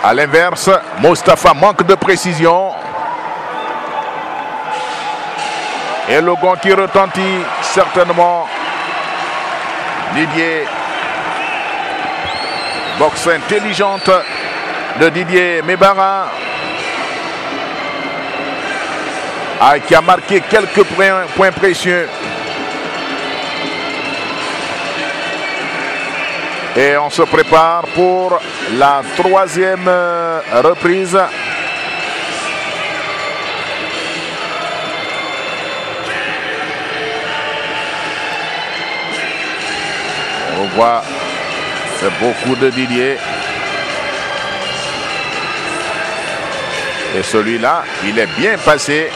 À l'inverse, Moustapha manque de précision. Et le gong qui retentit certainement. Didier. Boxe intelligente de Didier Mebara. Qui a marqué quelques points précieux. Et on se prépare pour la troisième reprise. On voit beaucoup de Didier. Et celui-là, il est bien passé.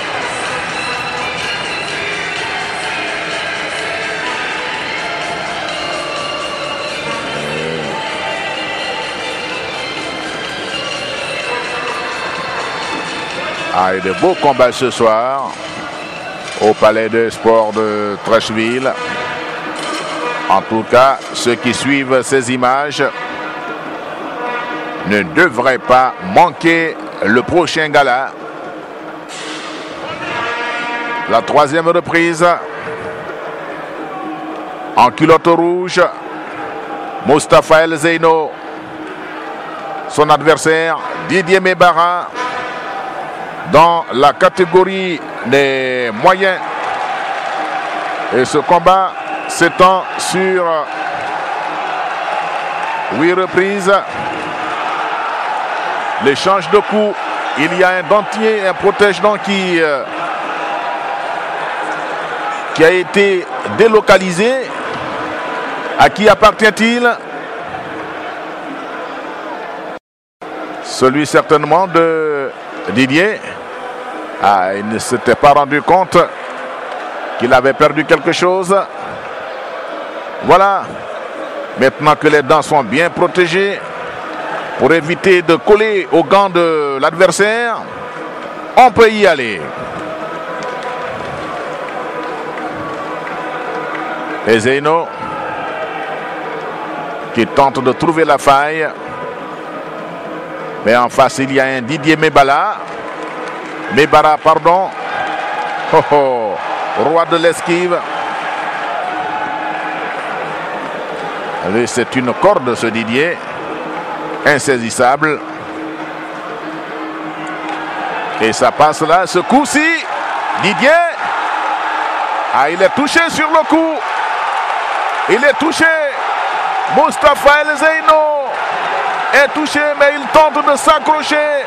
Et de beaux combats ce soir au Palais de Sport de Trècheville. En tout cas, ceux qui suivent ces images ne devraient pas manquer le prochain gala. La troisième reprise. En culotte rouge, Moustapha El Zeyno. Son adversaire, Didier Mebara. Dans la catégorie des moyens. Et ce combat s'étend sur 8 reprises. L'échange de coups. Il y a un dentier, un protège-dents qui a été délocalisé. À qui appartient-il? Celui certainement de Didier. Il ne s'était pas rendu compte qu'il avait perdu quelque chose. Voilà. Maintenant que les dents sont bien protégées, pour éviter de coller aux gants de l'adversaire, on peut y aller. Et Zeyno qui tente de trouver la faille. Mais en face, il y a un Didier Mebara, pardon. Roi de l'esquive. C'est une corde, ce Didier. Insaisissable. Et ça passe là, ce coup-ci. Didier. Il est touché sur le coup. Il est touché. Moustapha El Zeyno est touché, mais il tente de s'accrocher.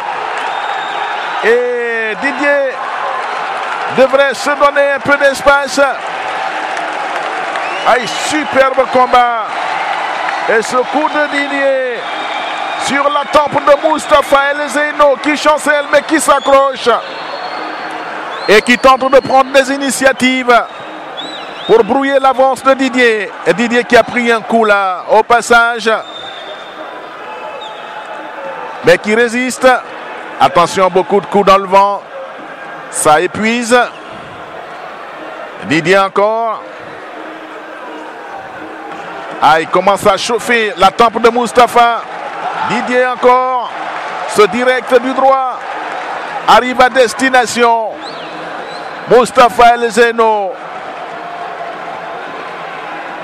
Et Didier devrait se donner un peu d'espace. Superbe combat. Et ce coup de Didier sur la tempe de Moustapha El Zeyno qui chancelle mais qui s'accroche. Et qui tente de prendre des initiatives pour brouiller l'avance de Didier. Et Didier qui a pris un coup là au passage. Mais qui résiste. Attention, beaucoup de coups dans le vent. Ça épuise. Didier encore. Il commence à chauffer la tempe de Moustapha. Didier encore. Ce direct du droit. Arrive à destination. Moustapha El Zeyno.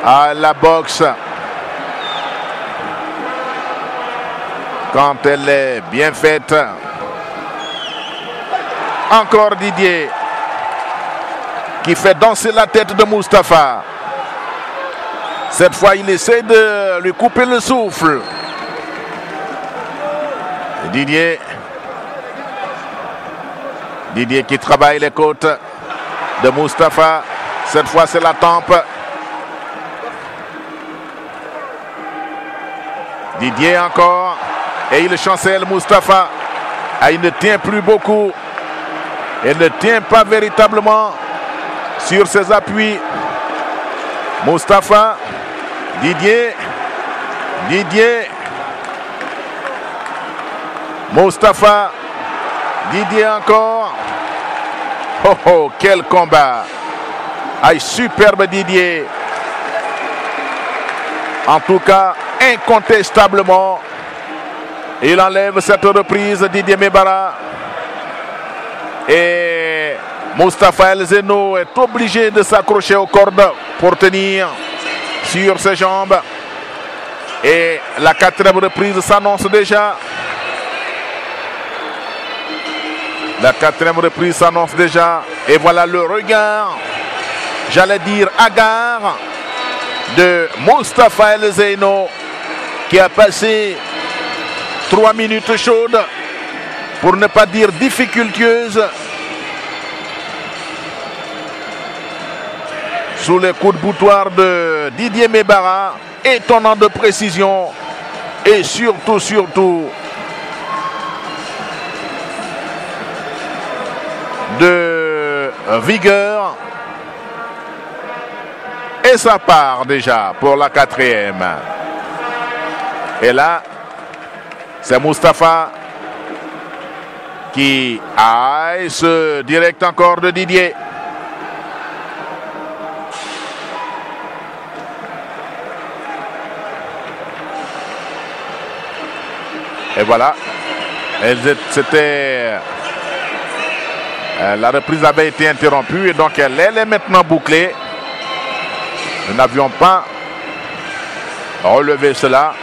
La boxe. Quand elle est bien faite. Encore Didier qui fait danser la tête de Moustapha. Cette fois, il essaie de lui couper le souffle. Didier qui travaille les côtes de Moustapha. Cette fois, c'est la tempe. Didier encore. Et il chancelle Moustapha. Il ne tient plus beaucoup. Il ne tient pas véritablement sur ses appuis. Moustapha. Didier. Moustapha. Didier encore. Quel combat. Superbe Didier. En tout cas, incontestablement, Il enlève cette reprise, Didier Mebara. Et Moustapha El Zeno est obligé de s'accrocher aux cordes pour tenir sur ses jambes. Et la 4e reprise s'annonce déjà. La 4e reprise s'annonce déjà. Et voilà le regard, j'allais dire hagard, de Moustapha El Zeno, qui a passé 3 minutes chaudes, pour ne pas dire difficultueuses, sous les coups de boutoir de Didier Mebara, étonnant de précision et surtout de vigueur. Et ça part déjà pour la 4e. Et là, c'est Moustapha qui aille ce direct encore de Didier. Et voilà. C'était... la reprise avait été interrompue et donc elle est maintenant bouclée. Nous n'avions pas relevé cela.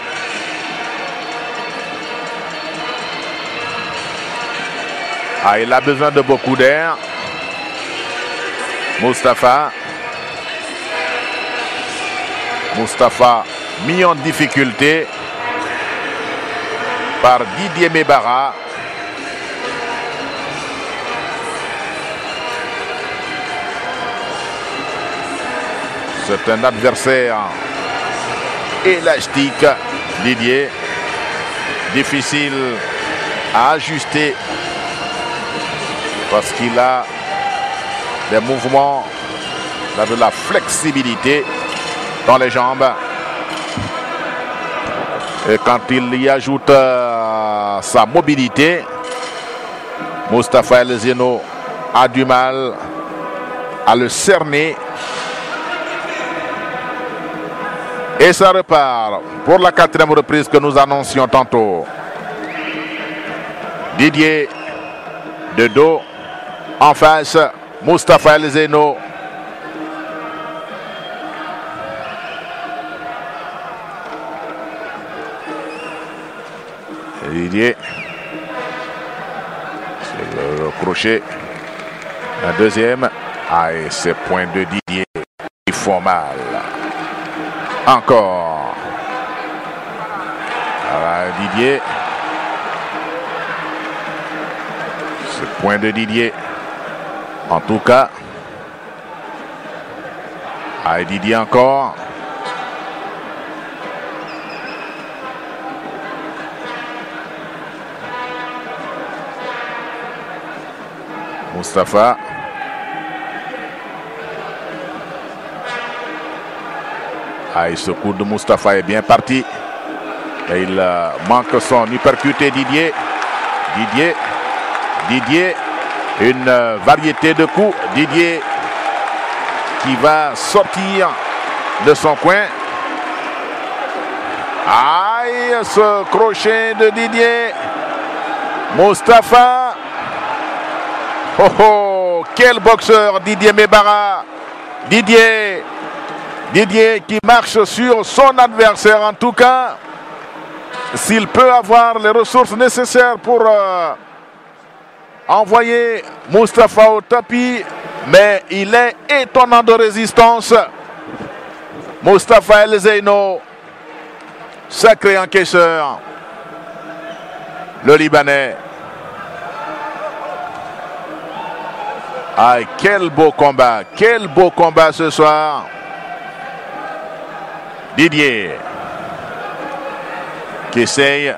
Ah, il a besoin de beaucoup d'air. Moustapha mis en difficulté par Didier Mebara. C'est un adversaire élastique, Didier. Difficile à ajuster parce qu'il a des mouvements, il a de la flexibilité dans les jambes. Et quand il y ajoute sa mobilité, Moustapha El Zeno a du mal à le cerner. Et ça repart pour la 4e reprise que nous annoncions tantôt. Didier de dos, en face, Moustapha El Zeno. Didier, c'est le crochet. Un deuxième. Ah, et ces points de Didier, ils font mal. Encore. Voilà, Didier. Ce point de Didier. En tout cas. Ah, Didier encore. Moustapha. Ah, et ce coup de Moustapha est bien parti. Et il manque son uppercut. Didier. Didier. Une variété de coups. Didier qui va sortir de son coin. Aïe, ce crochet de Didier. Moustapha. Oh oh, quel boxeur Didier Mebara. Didier qui marche sur son adversaire. En tout cas, s'il peut avoir les ressources nécessaires pour envoyer Moustapha au tapis, mais il est étonnant de résistance. Moustapha El Zeno, sacré encaisseur, le Libanais. Ah, quel beau combat ce soir. Didier qui essaye